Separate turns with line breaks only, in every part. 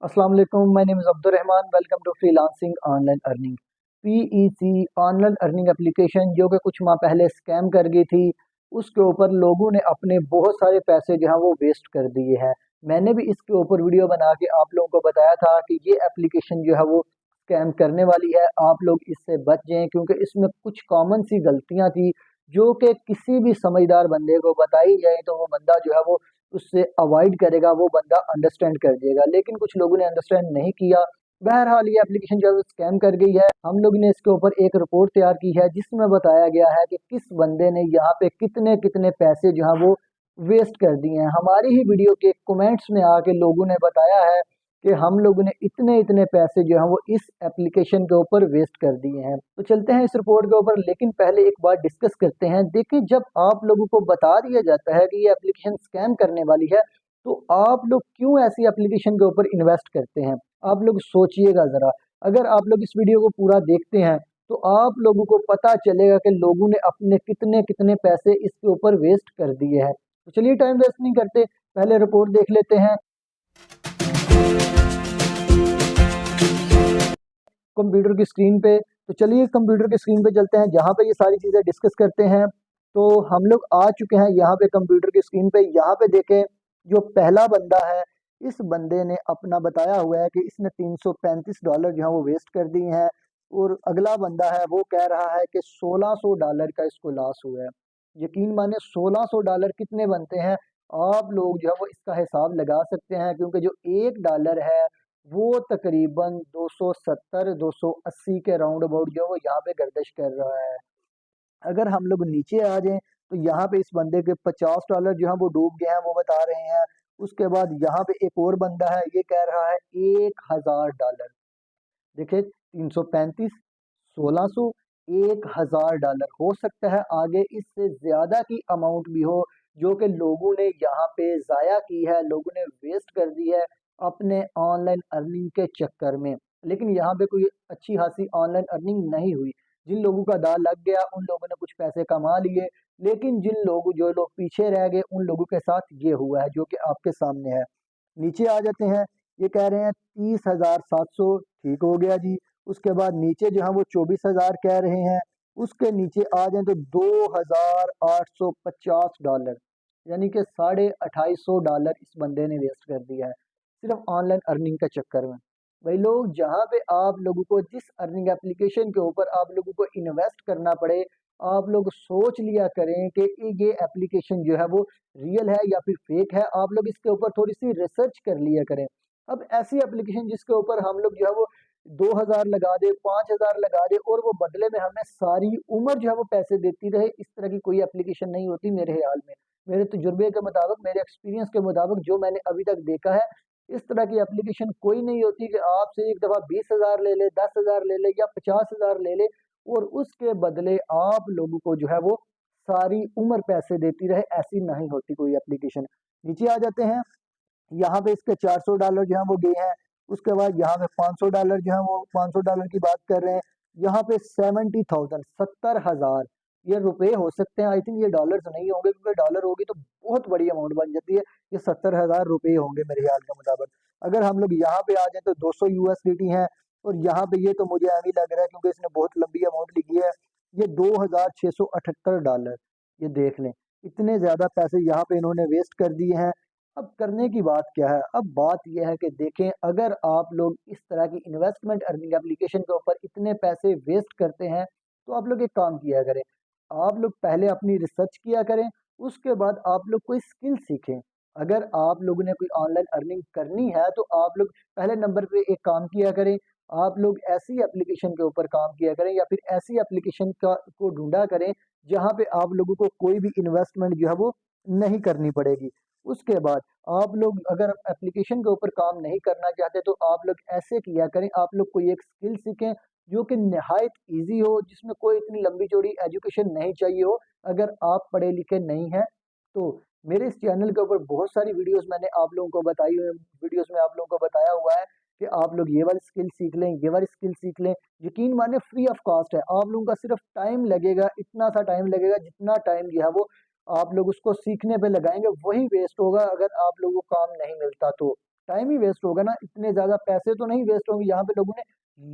अस्सलाम वालेकुम, my name is Abdul Rahman. Welcome to freelancing online earning. PEC online earning application जो कि कुछ माह पहले स्कैम कर गई थी, उसके ऊपर लोगों ने अपने बहुत सारे पैसे जो हैं वो वेस्ट कर दिए हैं। मैंने भी इसके ऊपर वीडियो बना के आप लोगों को बताया था कि ये एप्लीकेशन जो है वो स्कैम करने वाली है, आप लोग इससे बच जाएं, क्योंकि इसमें कुछ कॉमन सी गलतियां थी जो कि किसी भी समझदार बंदे को बताई जाए तो वो बंदा जो है वो उससे अवॉइड करेगा, वो बंदा अंडरस्टैंड कर जाएगा। लेकिन कुछ लोगों ने अंडरस्टैंड नहीं किया। बहरहाल ये एप्लीकेशन जो है स्कैम कर गई है। हम लोग ने इसके ऊपर एक रिपोर्ट तैयार की है जिसमें बताया गया है कि किस बंदे ने यहाँ पे कितने कितने पैसे जो है वो वेस्ट कर दिए हैं। हमारी ही वीडियो के कमेंट्स में आके लोगों ने बताया है कि हम लोगों ने इतने इतने पैसे जो है वो इस एप्लीकेशन के ऊपर वेस्ट कर दिए हैं। तो चलते हैं इस रिपोर्ट के ऊपर, लेकिन पहले एक बात डिस्कस करते हैं। देखिए, जब आप लोगों को बता दिया जाता है कि ये एप्लीकेशन स्कैम करने वाली है, तो आप लोग क्यों ऐसी एप्लीकेशन के ऊपर इन्वेस्ट करते हैं? आप लोग सोचिएगा ज़रा। अगर आप लोग इस वीडियो को पूरा देखते हैं तो आप लोगों को पता चलेगा कि लोगों ने अपने कितने कितने पैसे इसके ऊपर वेस्ट कर दिए हैं। तो चलिए टाइम वेस्ट नहीं करते, पहले रिपोर्ट देख लेते हैं कंप्यूटर की स्क्रीन पे। तो चलिए कंप्यूटर की स्क्रीन पे चलते हैं जहाँ पे ये सारी चीज़ें डिस्कस करते हैं। तो हम लोग आ चुके हैं यहाँ पे कंप्यूटर की स्क्रीन पे। यहाँ पे देखें, जो पहला बंदा है, इस बंदे ने अपना बताया हुआ है कि इसने $335 जो है वो वेस्ट कर दिए हैं। और अगला बंदा है वो कह रहा है कि $1600 का इसको लॉस हुआ है। यकीन माने $1600 कितने बनते हैं? आप लोग जो है वो इसका हिसाब लगा सकते हैं, क्योंकि जो $1 है वो तकरीबन 270-280 के राउंड अबाउट जो है वो यहाँ पे गर्दिश कर रहा है। अगर हम लोग नीचे आ जाएं तो यहाँ पे इस बंदे के $50 जो है वो डूब गए हैं, वो बता रहे हैं। उसके बाद यहाँ पे एक और बंदा है, ये कह रहा है $1000। देखिए, 335, 1600, $1000 हो सकता है आगे इससे ज्यादा की अमाउंट भी हो, जो कि लोगों ने यहाँ पे जाया की है, लोगों ने वेस्ट कर दी है अपने ऑनलाइन अर्निंग के चक्कर में। लेकिन यहाँ पे कोई अच्छी खासी ऑनलाइन अर्निंग नहीं हुई। जिन लोगों का दांव लग गया उन लोगों ने कुछ पैसे कमा लिए, लेकिन जो लोग पीछे रह गए उन लोगों के साथ ये हुआ है जो कि आपके सामने है। नीचे आ जाते हैं। ये कह रहे हैं 30,700, ठीक हो गया जी। उसके बाद नीचे जो है वो 24,000 कह रहे हैं। उसके नीचे आ जाए तो $2,850, यानी कि $2800 इस बंदे ने वेस्ट कर दिया है सिर्फ ऑनलाइन अर्निंग के चक्कर में। भाई लोग, जहाँ पे आप लोगों को जिस अर्निंग एप्लीकेशन के ऊपर आप लोगों को इन्वेस्ट करना पड़े, आप लोग सोच लिया करें कि ये एप्लीकेशन जो है वो रियल है या फिर फेक है। आप लोग इसके ऊपर थोड़ी सी रिसर्च कर लिया करें। अब ऐसी एप्लीकेशन जिसके ऊपर हम लोग जो है वो 2000 लगा दे, 5000 लगा दे और वो बदले में हमें सारी उम्र जो है वो पैसे देती रहे, इस तरह की कोई एप्लीकेशन नहीं होती मेरे ख्याल में। मेरे तजुर्बे के मुताबिक, मेरे एक्सपीरियंस के मुताबिक, जो मैंने अभी तक देखा है, इस तरह की एप्लीकेशन कोई नहीं होती कि आपसे एक दफ़ा 20,000 ले ले, 10,000 ले ले या 50,000 ले ले और उसके बदले आप लोगों को जो है वो सारी उम्र पैसे देती रहे। ऐसी नहीं होती कोई एप्लीकेशन। नीचे आ जाते हैं। यहाँ पे इसके $400 जो है वो गए हैं। उसके बाद यहाँ पे $500 जो है वो $500 की बात कर रहे हैं। यहाँ पे 70,000, 70,000, ये रुपए हो सकते हैं। आई थिंक ये डॉलर्स नहीं होंगे, क्योंकि डॉलर होगी तो बहुत बड़ी अमाउंट बन जाती है। ये 70,000 रुपए होंगे मेरे ख्याल के मुताबिक। अगर हम लोग यहाँ पे आ जाए तो 200 यूएसडीटी है। और यहाँ पे ये तो मुझे अभी लग रहा है, क्योंकि इसने बहुत लंबी अमाउंट लिखी है, ये $2,678। ये देख लें, इतने ज्यादा पैसे यहाँ पे इन्होंने वेस्ट कर दिए हैं। अब करने की बात क्या है? अब बात यह है कि देखें, अगर आप लोग इस तरह की इन्वेस्टमेंट अर्निंग एप्लीकेशन के ऊपर इतने पैसे वेस्ट करते हैं, तो आप लोग एक काम किया करें। आप लोग पहले अपनी रिसर्च किया करें, उसके बाद आप लोग कोई स्किल सीखें। अगर आप लोगों ने कोई ऑनलाइन अर्निंग करनी है तो आप लोग पहले नंबर पे एक काम किया करें। आप लोग ऐसी एप्लीकेशन के ऊपर काम किया करें या फिर ऐसी एप्लीकेशन का को ढूंढा करें जहां पे आप लोगों को कोई भी इन्वेस्टमेंट जो है वो नहीं करनी पड़ेगी। उसके बाद आप लोग अगर एप्लीकेशन के ऊपर काम नहीं करना चाहते तो आप लोग ऐसे किया करें, आप लोग कोई एक स्किल सीखें जो कि नहायत इजी हो, जिसमें कोई इतनी लंबी चौड़ी एजुकेशन नहीं चाहिए हो। अगर आप पढ़े लिखे नहीं हैं तो मेरे इस चैनल के ऊपर बहुत सारी वीडियोस मैंने आप लोगों को बताई हुई, वीडियोस में आप लोगों को बताया हुआ है कि आप लोग ये वाली स्किल सीख लें, ये वाली स्किल सीख लें। यकीन माने फ्री ऑफ कॉस्ट है। आप लोगों का सिर्फ टाइम लगेगा, इतना सा टाइम लगेगा जितना टाइम जो है वो आप लोग उसको सीखने पे लगाएंगे वही वेस्ट होगा अगर आप लोगों को काम नहीं मिलता तो। टाइम ही वेस्ट होगा ना, इतने ज़्यादा पैसे तो नहीं वेस्ट होंगे, यहाँ पे लोगों ने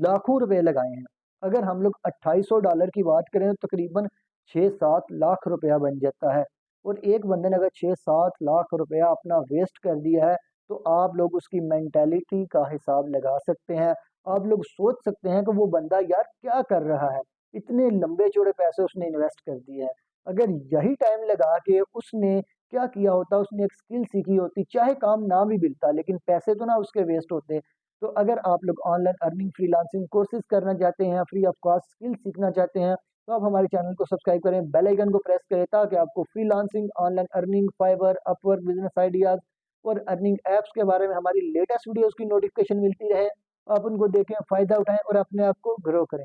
लाखों रुपए लगाए हैं। अगर हम लोग $2800 की बात करें तो तकरीबन 6-7 लाख रुपया बन जाता है। और एक बंदे ने अगर 6-7 लाख रुपया अपना वेस्ट कर दिया है, तो आप लोग उसकी मेंटेलिटी का हिसाब लगा सकते हैं। आप लोग सोच सकते हैं कि वो बंदा यार क्या कर रहा है, इतने लंबे चौड़े पैसे उसने इन्वेस्ट कर दिए हैं। अगर यही टाइम लगा के उसने क्या किया होता, उसने एक स्किल सीखी होती, चाहे काम ना भी मिलता लेकिन पैसे तो ना उसके वेस्ट होते। तो अगर आप लोग ऑनलाइन अर्निंग फ्रीलांसिंग कोर्सेज करना चाहते हैं, फ्री ऑफ कॉस्ट स्किल सीखना चाहते हैं, तो आप हमारे चैनल को सब्सक्राइब करें, बेल आइकन को प्रेस करें ताकि आपको freelancing, online earning, Fiverr, Upwork, business ideas और अर्निंग ऐप्स के बारे में हमारी लेटेस्ट वीडियोस की नोटिफिकेशन मिलती रहे। आप उनको देखें, फ़ायदा उठाएं और अपने आप को ग्रो करें।